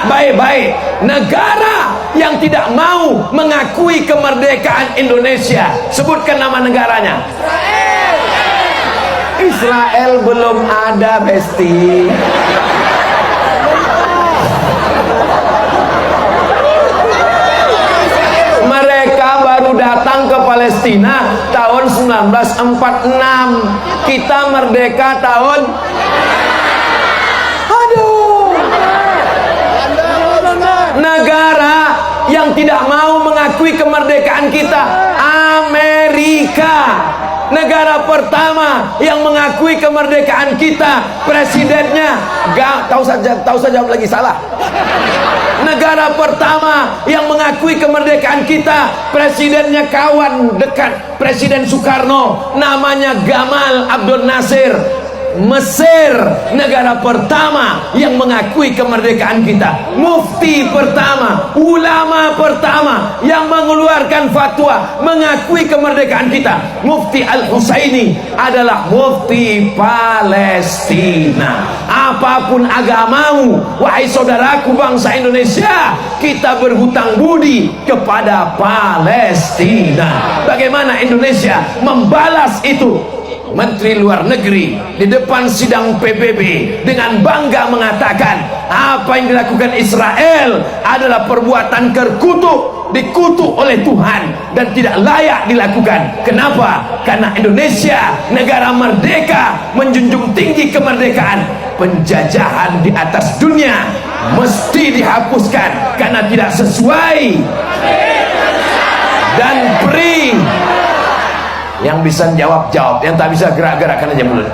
Ingat baik-baik, negara yang tidak mau mengakui kemerdekaan Indonesia, sebutkan nama negaranya. Israel belum ada, Besti. Mereka baru datang ke Palestina tahun 1946. Kita merdeka tahun, aduh, negara yang tidak mau mengakui kemerdekaan kita, Amerika. Negara pertama yang mengakui kemerdekaan kita, presidennya tahu saja jawab lagi salah. Negara pertama yang mengakui kemerdekaan kita, presidennya kawan dekat Presiden Soekarno, namanya Gamal Abdel Nasir. Mesir, negara pertama yang mengakui kemerdekaan kita. Mufti pertama, ulama pertama yang mengeluarkan fatwa mengakui kemerdekaan kita, Mufti Al-Husaini, adalah Mufti Palestina. Apapun agamamu, wahai saudaraku bangsa Indonesia, kita berhutang budi kepada Palestina. Bagaimana Indonesia membalas itu? Menteri Luar Negeri di depan sidang PBB dengan bangga mengatakan apa yang dilakukan Israel adalah perbuatan terkutuk, dikutuk oleh Tuhan dan tidak layak dilakukan. Kenapa? Karena Indonesia negara merdeka, menjunjung tinggi kemerdekaan. Penjajahan di atas dunia mesti dihapuskan karena tidak sesuai dan free. Yang bisa jawab, yang tak bisa gerak-gerakkan aja mulut.